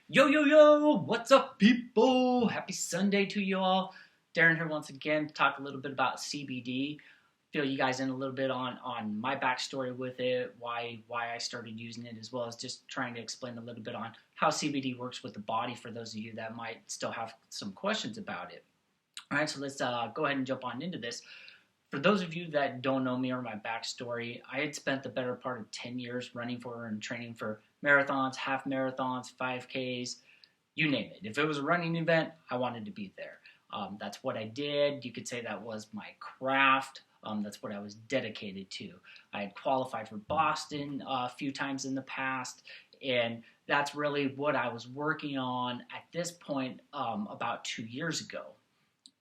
Yo, yo, yo! What's up, people? Happy Sunday to you all. Darren here once again to talk a little bit about CBD. Fill you guys in a little bit on my backstory with it, why I started using it, as well as just trying to explain a little bit on how CBD works with the body for those of you that might still have some questions about it. All right, so let's go ahead and jump on into this. For those of you that don't know me or my backstory, I had spent the better part of 10 years running for and training for marathons, half marathons, 5Ks, you name it. If it was a running event, I wanted to be there. That's what I did. You could say that was my craft. That's what I was dedicated to. I had qualified for Boston a few times in the past, and that's really what I was working on at this point about 2 years ago.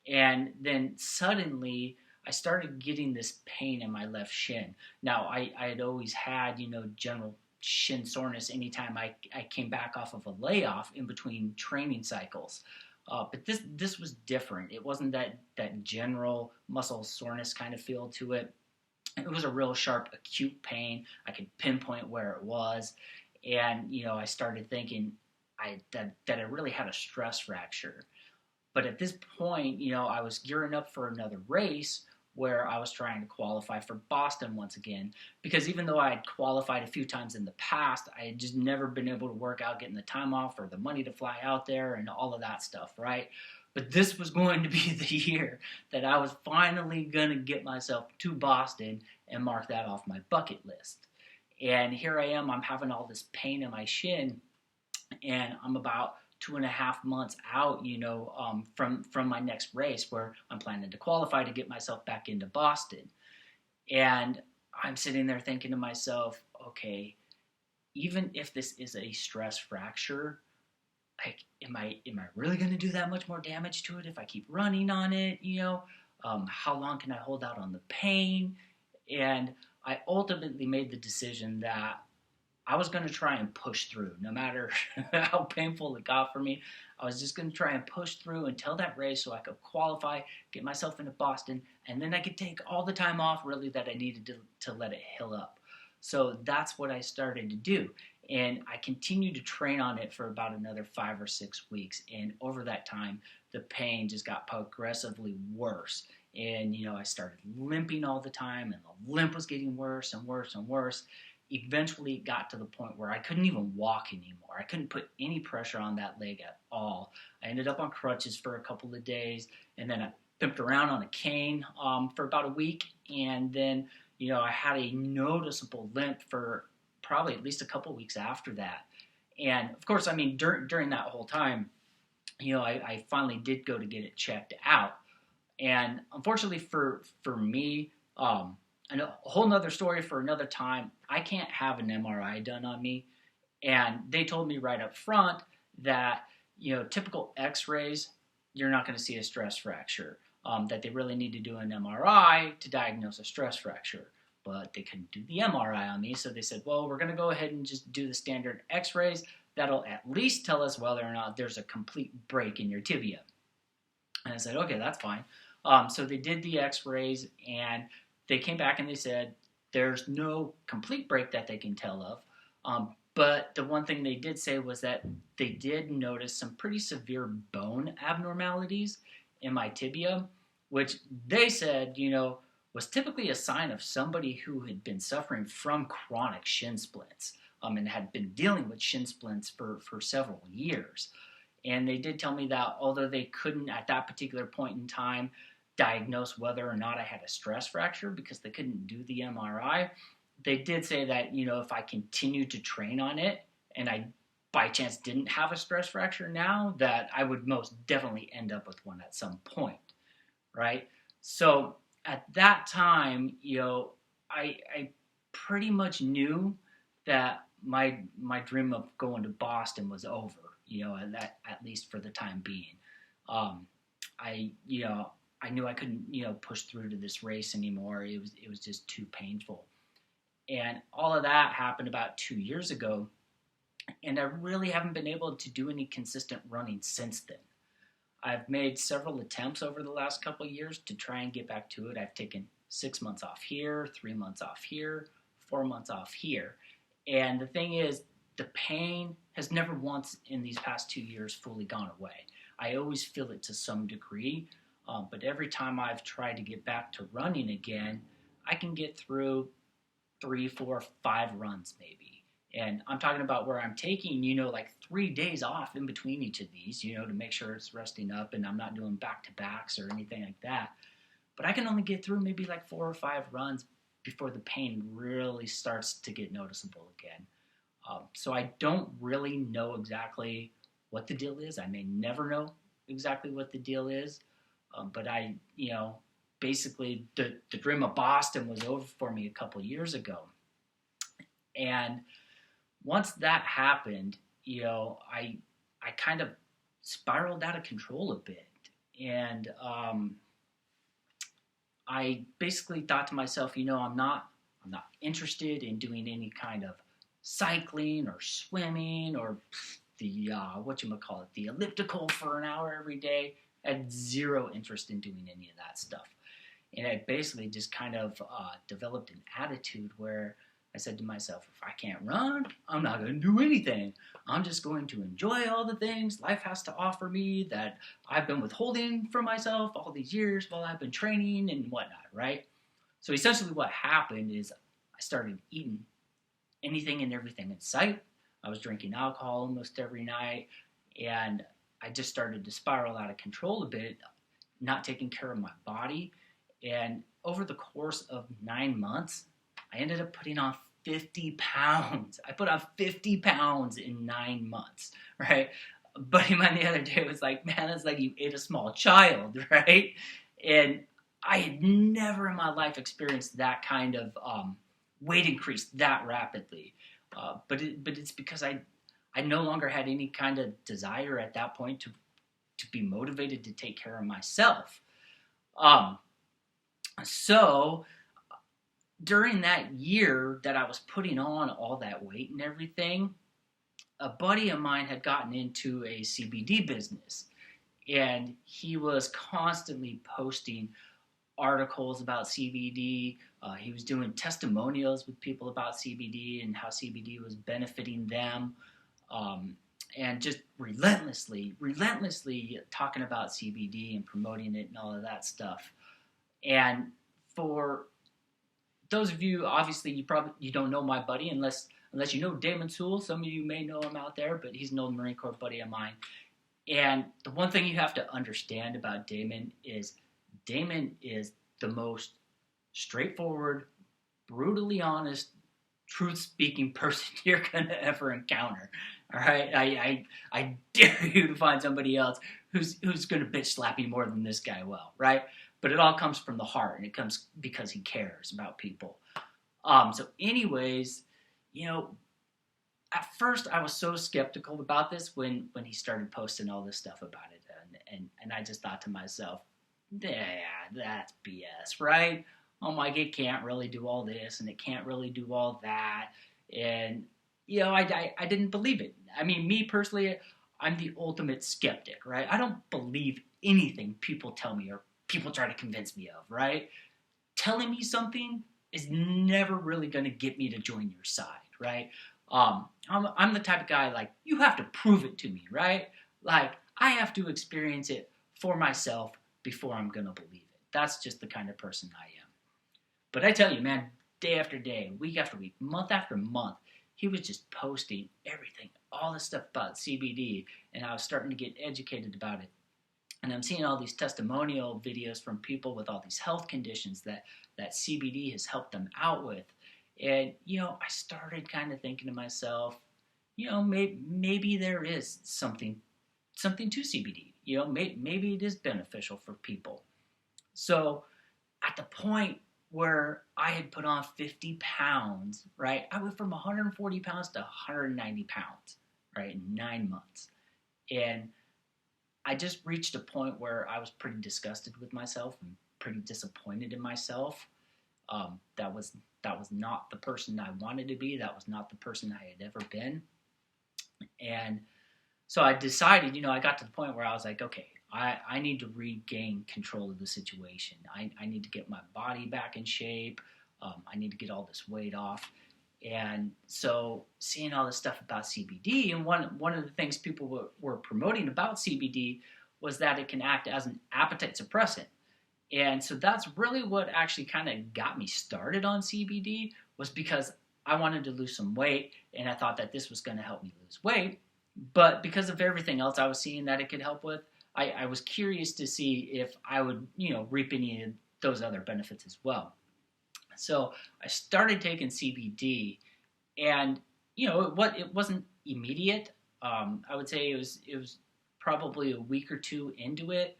And then suddenly I started getting this pain in my left shin. Now I had always had, general shin soreness anytime I came back off of a layoff in between training cycles. But this was different. It wasn't that general muscle soreness kind of feel to it. It was a real sharp, acute pain. I could pinpoint where it was, and I started thinking that I really had a stress fracture. But at this point, I was gearing up for another race where I was trying to qualify for Boston once again. Because even though I had qualified a few times in the past, I had just never been able to work out getting the time off or the money to fly out there and all of that stuff, right? But this was going to be the year that I was finally going to get myself to Boston and mark that off my bucket list. And here I am, I'm having all this pain in my shin, and I'm about 2.5 months out, from my next race where I'm planning to qualify to get myself back into Boston. And I'm sitting there thinking to myself, okay, even if this is a stress fracture, like, am I really going to do that much more damage to it if I keep running on it? How long can I hold out on the pain? And I ultimately made the decision that I was going to try and push through, no matter how painful it got for me. I was just going to try and push through until that race so I could qualify, get myself into Boston, and then I could take all the time off really that I needed to let it heal up. So that's what I started to do. And I continued to train on it for about another 5 or 6 weeks. And over that time, the pain just got progressively worse. And, I started limping all the time, and the limp was getting worse and worse and worse. Eventually it got to the point where I couldn't even walk anymore. I couldn't put any pressure on that leg at all. I ended up on crutches for a couple of days, and then I pimped around on a cane for about a week, and then I had a noticeable limp for probably at least a couple of weeks after that. And of course, I mean, during that whole time, I finally did go to get it checked out. And unfortunately for me, and a whole nother story for another time, I can't have an MRI done on me. And they told me right up front that, typical x-rays, you're not going to see a stress fracture. That they really need to do an MRI to diagnose a stress fracture. But they couldn't do the MRI on me, so they said, well, we're going to go ahead and just do the standard x-rays. That'll at least tell us whether or not there's a complete break in your tibia. And I said, okay, that's fine. So they did the x-rays, and they came back and they said there's no complete break that they can tell of. But the one thing they did say was that they did notice some pretty severe bone abnormalities in my tibia, which they said, was typically a sign of somebody who had been suffering from chronic shin splints and had been dealing with shin splints for several years. And they did tell me that although they couldn't at that particular point in time diagnose whether or not I had a stress fracture because they couldn't do the MRI, they did say that, if I continued to train on it and I by chance didn't have a stress fracture now, that I would most definitely end up with one at some point, right? So at that time, I pretty much knew that my dream of going to Boston was over, at least for the time being. I I knew I couldn't, push through to this race anymore. It was just too painful. And all of that happened about 2 years ago, and I really haven't been able to do any consistent running since then. I've made several attempts over the last couple of years to try and get back to it. I've taken 6 months off here, 3 months off here, 4 months off here. And the thing is, the pain has never once in these past 2 years fully gone away. I always feel it to some degree, but every time I've tried to get back to running again, I can get through 3, 4, 5 runs maybe. And I'm talking about where I'm taking, like 3 days off in between each of these, to make sure it's resting up and I'm not doing back to backs or anything like that. But I can only get through maybe like 4 or 5 runs before the pain really starts to get noticeable again. So I don't really know exactly what the deal is. I may never know exactly what the deal is. But basically the dream of Boston was over for me a couple years ago. And once that happened, I kind of spiraled out of control a bit. And I basically thought to myself, I'm not interested in doing any kind of cycling or swimming or the the elliptical for an hour every day. I had zero interest in doing any of that stuff. And I basically just kind of developed an attitude where I said to myself, if I can't run, I'm not going to do anything. I'm just going to enjoy all the things life has to offer me that I've been withholding from myself all these years while I've been training and whatnot, right? So essentially what happened is I started eating anything and everything in sight. I was drinking alcohol almost every night, and I just started to spiral out of control a bit, not taking care of my body. And over the course of 9 months, I ended up putting on 50 pounds. I put on 50 pounds in 9 months, right? A buddy of mine the other day was like, man, that's like you ate a small child, right? And I had never in my life experienced that kind of weight increase that rapidly. But it's because I no longer had any kind of desire at that point to be motivated to take care of myself. So during that year that I was putting on all that weight and everything, a buddy of mine had gotten into a CBD business, and he was constantly posting articles about CBD. He was doing testimonials with people about CBD and how CBD was benefiting them, and just relentlessly talking about CBD and promoting it and all of that stuff. And for those of you, obviously, you don't know my buddy unless you know Damon Sewell. Some of you may know him out there, but he's an old Marine Corps buddy of mine. And the one thing you have to understand about Damon is the most straightforward, brutally honest, truth-speaking person you're going to ever encounter. All right? I dare you to find somebody else who's going to bitch slap you more than this guy will, right? But it all comes from the heart, and it comes because he cares about people. So anyways, at first I was so skeptical about this when he started posting all this stuff about it. And I just thought to myself, yeah, that's BS, right? Oh my, it can't really do all this, and it can't really do all that. And, I didn't believe it. I mean, me personally, I'm the ultimate skeptic, right? I don't believe anything people tell me or people try to convince me of, right? Telling me something is never really going to get me to join your side, right? I'm the type of guy, like, you have to prove it to me, right? Like, I have to experience it for myself before I'm going to believe it. That's just the kind of person I am. But I tell you, man, day after day, week after week, month after month, he was just posting everything, all this stuff about CBD, and I was starting to get educated about it. And I'm seeing all these testimonial videos from people with all these health conditions that CBD has helped them out with. And, I started kind of thinking to myself, maybe there is something to CBD. Maybe it is beneficial for people. So at the point where I had put on 50 pounds, right, I went from 140 pounds to 190 pounds, right, in 9 months. And I just reached a point where I was pretty disgusted with myself and pretty disappointed in myself. That was not the person I wanted to be. That was not the person I had ever been. And so I decided, I got to the point where I was like, okay, I need to regain control of the situation. I need to get my body back in shape. I need to get all this weight off. And so seeing all this stuff about CBD, and one of the things people were promoting about CBD was that it can act as an appetite suppressant. And so that's really what actually kind of got me started on CBD, was because I wanted to lose some weight, and I thought that this was going to help me lose weight. But because of everything else I was seeing that it could help with, I was curious to see if I would, reap any of those other benefits as well. So I started taking CBD, and it wasn't immediate. I would say it was probably a week or two into it,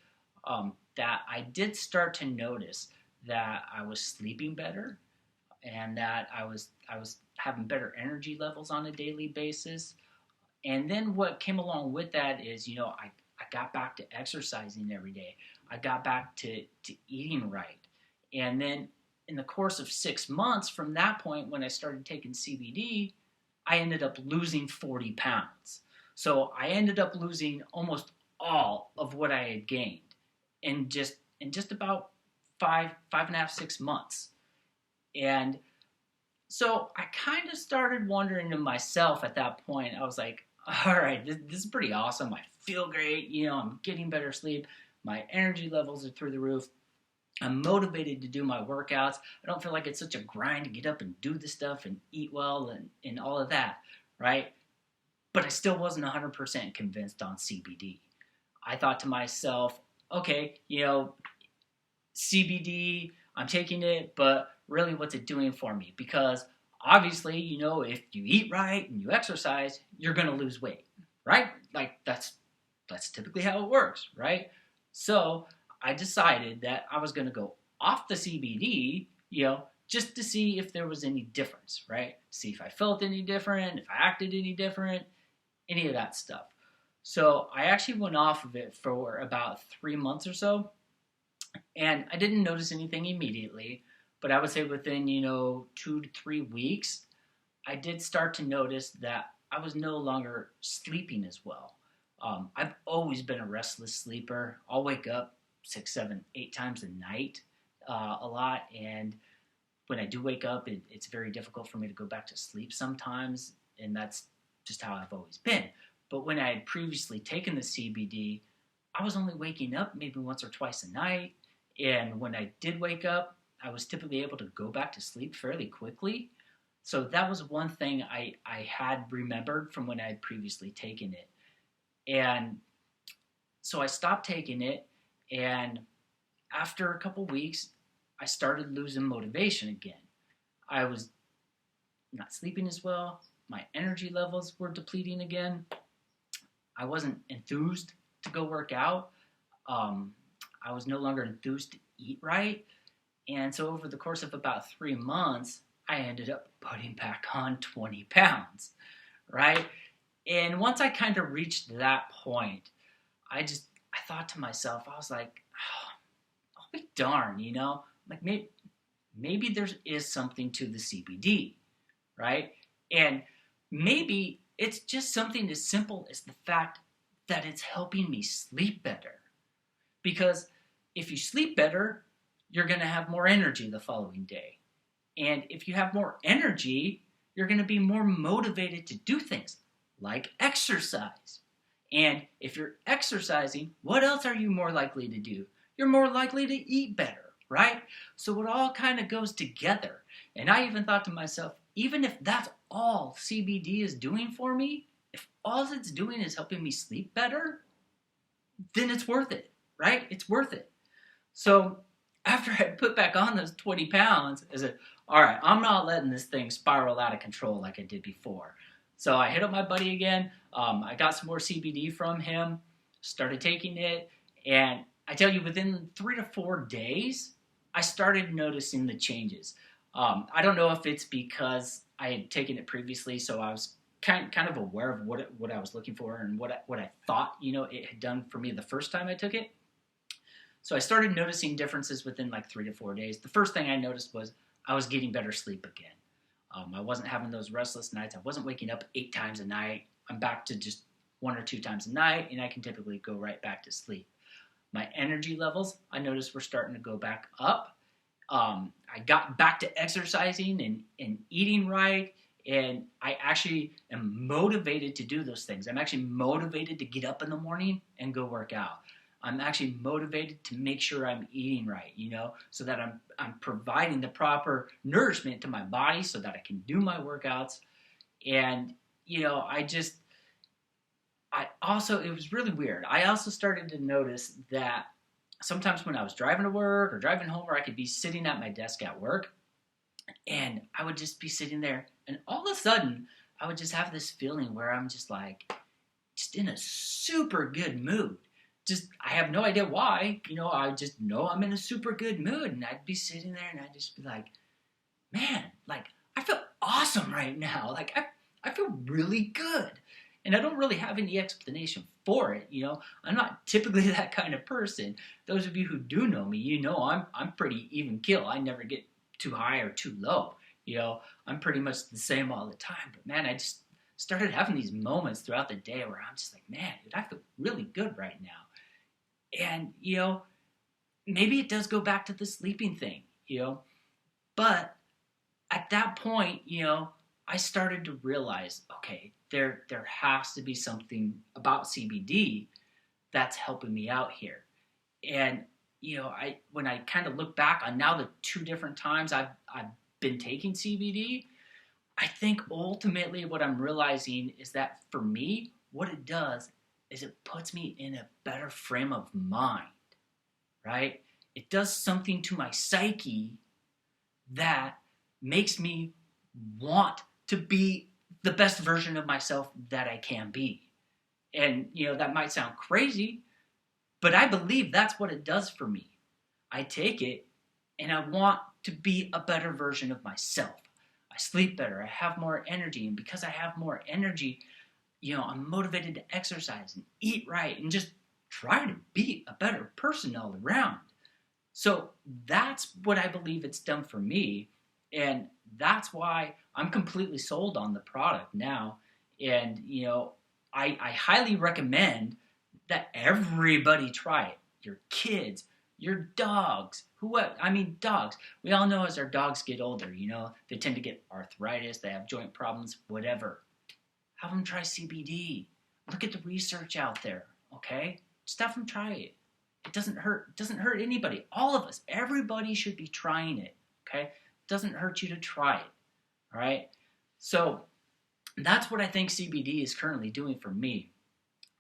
that I did start to notice that I was sleeping better, and that I was having better energy levels on a daily basis. And then what came along with that is, I got back to exercising every day. I got back to eating right. And then in the course of 6 months from that point, when I started taking CBD, I ended up losing 40 pounds. So I ended up losing almost all of what I had gained in just about five and a half, 6 months. And so I kind of started wondering to myself at that point. I was like, all right, this is pretty awesome. I feel great. I'm getting better sleep. My energy levels are through the roof. I'm motivated to do my workouts. I don't feel like it's such a grind to get up and do the stuff and eat well and all of that, right? But I still wasn't 100% convinced on CBD. I thought to myself, okay, CBD, I'm taking it, but really what's it doing for me? Because obviously, if you eat right and you exercise, you're going to lose weight, right? Like that's typically how it works, right? So I decided that I was going to go off the CBD, just to see if there was any difference, right? See if I felt any different, if I acted any different, any of that stuff. So I actually went off of it for about 3 months or so, and I didn't notice anything immediately, but I would say within, 2 to 3 weeks, I did start to notice that I was no longer sleeping as well. I've always been a restless sleeper. I'll wake up 6, 7, 8 times a night, a lot. And when I do wake up, it's very difficult for me to go back to sleep sometimes. And that's just how I've always been. But when I had previously taken the CBD, I was only waking up maybe once or twice a night. And when I did wake up, I was typically able to go back to sleep fairly quickly. So that was one thing I had remembered from when I had previously taken it. And so I stopped taking it, and after a couple weeks, I started losing motivation again. I was not sleeping as well. My energy levels were depleting again. I wasn't enthused to go work out. I was no longer enthused to eat right. And so over the course of about 3 months, I ended up putting back on 20 pounds, right? And once I kind of reached that point, I thought to myself, I was like, oh, I'll be darned, like maybe there is something to the CBD, right? And maybe it's just something as simple as the fact that it's helping me sleep better. Because if you sleep better, you're going to have more energy the following day. And if you have more energy, you're going to be more motivated to do things like exercise. And if you're exercising, what else are you more likely to do? You're more likely to eat better, right? So it all kind of goes together. And I even thought to myself, even if that's all CBD is doing for me, if all it's doing is helping me sleep better, then it's worth it, right? It's worth it. So after I put back on those 20 pounds, I said, all right, I'm not letting this thing spiral out of control like I did before. So I hit up my buddy again. I got some more CBD from him, started taking it, and I tell you, within 3 to 4 days, I started noticing the changes. I don't know if it's because I had taken it previously, so I was kind of aware of what I was looking for and what I thought it had done for me the first time I took it. So I started noticing differences within like 3 to 4 days. The first thing I noticed was I was getting better sleep again. I wasn't having those restless nights. I wasn't waking up 8 times a night. I'm back to just 1 or 2 times a night, and I can typically go right back to sleep. My energy levels, I noticed, were starting to go back up. I got back to exercising and eating right, And I actually am motivated to do those things. I'm actually motivated to get up in the morning and go work out. I'm actually motivated to make sure I'm eating right, so that I'm providing the proper nourishment to my body so that I can do my workouts. And, it was really weird. I also started to notice that sometimes when I was driving to work or driving home, or I could be sitting at my desk at work, and I would just be sitting there, and all of a sudden, I would just have this feeling where I'm just in a super good mood. I have no idea why. I just know I'm in a super good mood, and I'd be sitting there, and I'd just be like, man, I feel awesome right now. I feel really good. And I don't really have any explanation for it, I'm not typically that kind of person. Those of you who do know me, I'm pretty even keel. I never get too high or too low. I'm pretty much the same all the time. But man, I just started having these moments throughout the day where I'm just like, man, dude, I feel really good right now. And, maybe it does go back to the sleeping thing, but at that point, I started to realize, okay, there has to be something about CBD that's helping me out here. And, when I kind of look back on now the 2 different times I've been taking CBD, I think ultimately what I'm realizing is that for me, what it does is it puts me in a better frame of mind, right? It does something to my psyche that makes me want to be the best version of myself that I can be. And, that might sound crazy, but I believe that's what it does for me. I take it and I want to be a better version of myself. I sleep better. I have more energy. And because I have more energy, I'm motivated to exercise and eat right and just try to be a better person all around. So that's what I believe it's done for me. And that's why I'm completely sold on the product now. And, I highly recommend that everybody try it. Your kids, your dogs, dogs. We all know as our dogs get older, they tend to get arthritis, they have joint problems, whatever. Have them try CBD. Look at the research out there, okay? Just have them try it. It doesn't hurt. It doesn't hurt anybody. All of us, everybody should be trying it, okay? It doesn't hurt you to try it, all right? So that's what I think CBD is currently doing for me.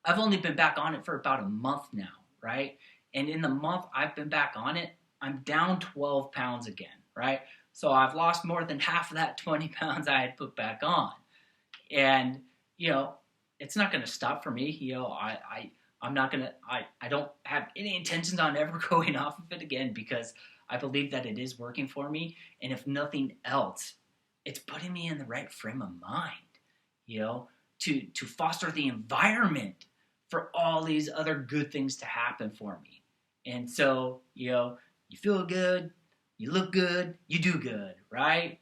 I've only been back on it for about a month now, right? And in the month I've been back on it, I'm down 12 pounds again, right? So I've lost more than half of that 20 pounds I had put back on. And, it's not going to stop for me. I'm not going to, I don't have any intentions on ever going off of it again because I believe that it is working for me. And if nothing else, it's putting me in the right frame of mind, to foster the environment for all these other good things to happen for me. And so, you feel good, you look good, you do good, right?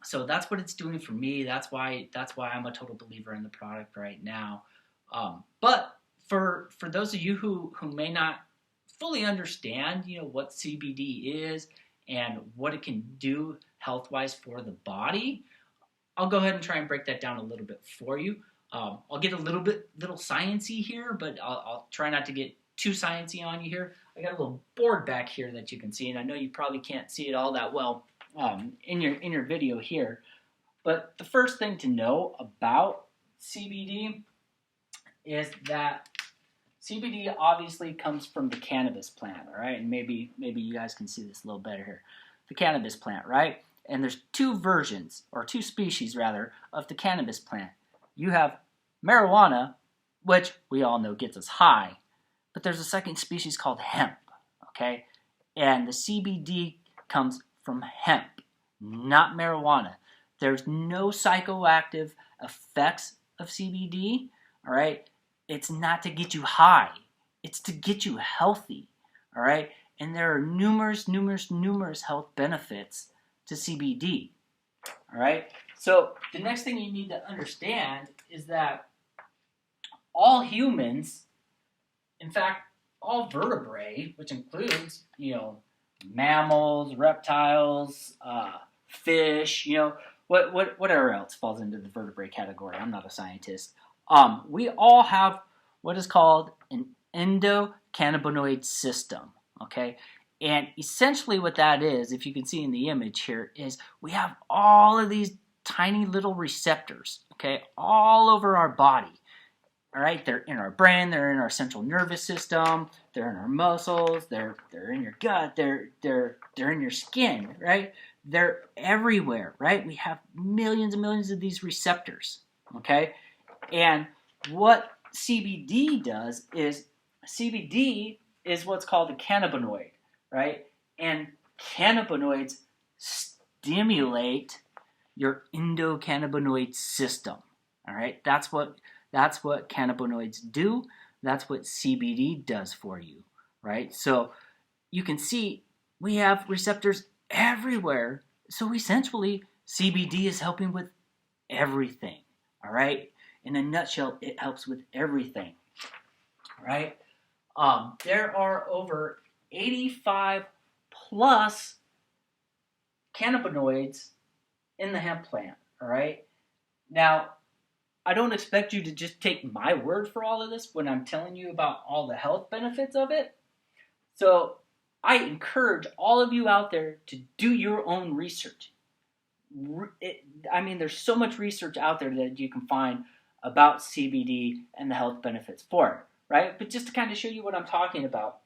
So that's what it's doing for me. That's why I'm a total believer in the product right now. But for those of you who may not fully understand, what CBD is and what it can do health-wise for the body, I'll go ahead and try and break that down a little bit for you. I'll get a little sciencey here, but I'll try not to get too sciencey on you here. I got a little board back here that you can see, and I know you probably can't see it all that well in your video here. But the first thing to know about CBD is that CBD obviously comes from the cannabis plant, all right? And maybe you guys can see this a little better here. The cannabis plant, right? And there's 2 species rather, of the cannabis plant. You have marijuana, which we all know gets us high, but there's a second species called hemp, okay? And the CBD comes from hemp, not marijuana. There's no psychoactive effects of CBD, all right? It's not to get you high. It's to get you healthy, all right? And there are numerous health benefits to CBD, all right? So the next thing you need to understand is that all humans, in fact, all vertebrae, which includes, mammals, reptiles, fish, whatever else falls into the vertebrate category. I'm not a scientist. We all have what is called an endocannabinoid system, okay? And essentially what that is, if you can see in the image here, is we have all of these tiny little receptors, okay, all over our body. All right, they're in our brain, they're in our central nervous system, they're in our muscles, they're in your gut, they're in your skin, right? They're everywhere, right? We have millions and millions of these receptors, okay? And what CBD does is CBD is what's called a cannabinoid, right? And cannabinoids stimulate your endocannabinoid system, all right? That's what cannabinoids do. That's what CBD does for you, right? So you can see we have receptors everywhere. So essentially, CBD is helping with everything, all right? In a nutshell, it helps with everything, right? There are over 85 plus cannabinoids in the hemp plant, all right? Now, I don't expect you to just take my word for all of this when I'm telling you about all the health benefits of it. So I encourage all of you out there to do your own research. There's so much research out there that you can find about CBD and the health benefits for it, right? But just to kind of show you what I'm talking about,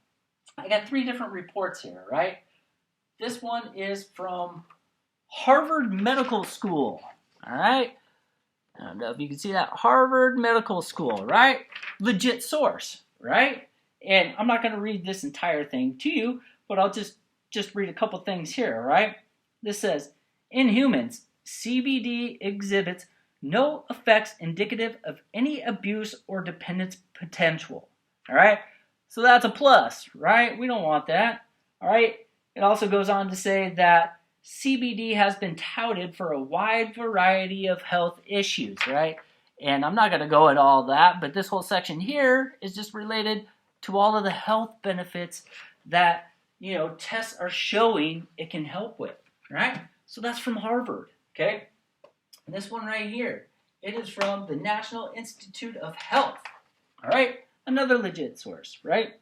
I got 3 different reports here, right? This one is from Harvard Medical School, all right? I don't know if you can see that. Harvard Medical School, right? Legit source, right? And I'm not going to read this entire thing to you, but I'll just read a couple things here, all right? This says, in humans, CBD exhibits no effects indicative of any abuse or dependence potential, all right? So that's a plus, right? We don't want that, all right? It also goes on to say that CBD has been touted for a wide variety of health issues, right? And I'm not going to go into all that, but this whole section here is just related to all of the health benefits that, tests are showing it can help with, right? So that's from Harvard, okay? And this one right here, it is from the National Institute of Health, all right? Another legit source, right?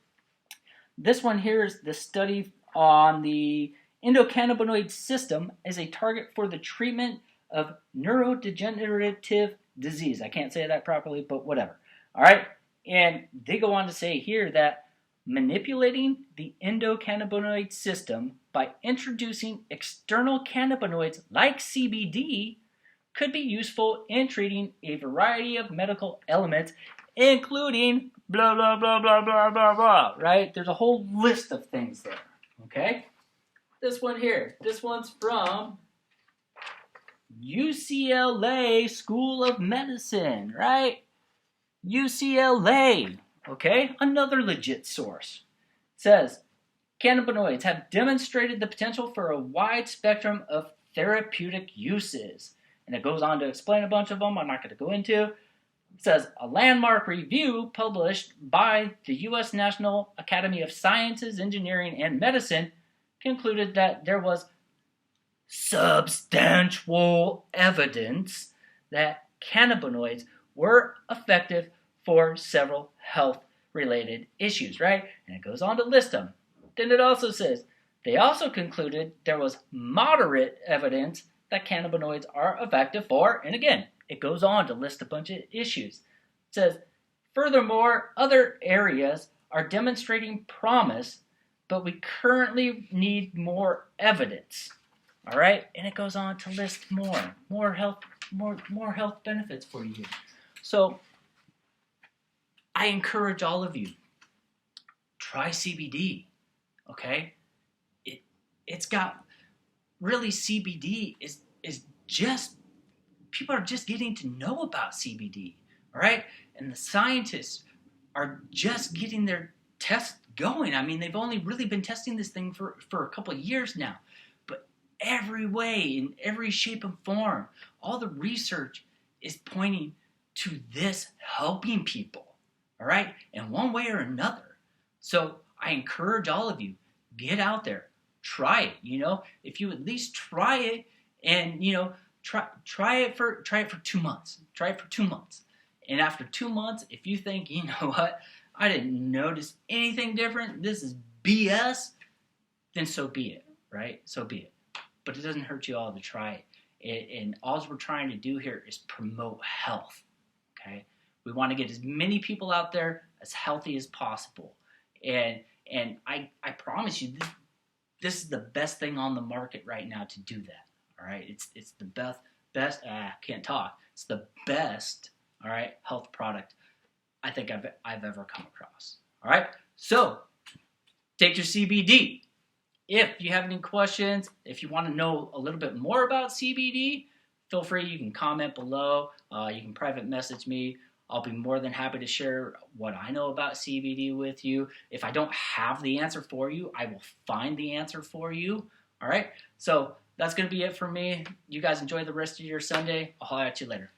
This one here is the study on the endocannabinoid system as a target for the treatment of neurodegenerative disease. I can't say that properly, but whatever. All right? And they go on to say here that manipulating the endocannabinoid system by introducing external cannabinoids like CBD could be useful in treating a variety of medical ailments, including blah, blah, blah, blah, blah, blah, blah, right? There's a whole list of things there, okay? This one here, this one's from UCLA School of Medicine, right? UCLA, okay? Another legit source. It says, cannabinoids have demonstrated the potential for a wide spectrum of therapeutic uses. And it goes on to explain a bunch of them I'm not going to go into. It says, a landmark review published by the U.S. National Academy of Sciences, Engineering, and Medicine concluded that there was substantial evidence that cannabinoids were effective for several health-related issues, right? And it goes on to list them. Then it also says, they also concluded there was moderate evidence that cannabinoids are effective for, and again, it goes on to list a bunch of issues. It says, furthermore, other areas are demonstrating promise, but we currently need more evidence. All right, and it goes on to list more health benefits for you. So I encourage all of you, try CBD. Okay, it's got really CBD is just people are just getting to know about CBD. All right, and the scientists are just getting their tests going. I mean, they've only really been testing this thing for a couple of years now. But every way, in every shape and form, all the research is pointing to this helping people. All right? In one way or another. So I encourage all of you, get out there. Try it. If you at least try it and, try it for 2 months. Try it for 2 months. And after 2 months, if you think, you know what, I didn't notice anything different, this is BS, then so be it, right? So be it. But it doesn't hurt you all to try it. And all we're trying to do here is promote health, okay? We want to get as many people out there as healthy as possible. And I promise you, this is the best thing on the market right now to do that, all right? It's the best, can't talk. It's the best, all right, health product I think I've ever come across, all right? So, take your CBD. If you have any questions, if you want to know a little bit more about CBD, feel free. You can comment below. You can private message me. I'll be more than happy to share what I know about CBD with you. If I don't have the answer for you, I will find the answer for you. All right? So that's going to be it for me. You guys enjoy the rest of your Sunday. I'll holler at you later.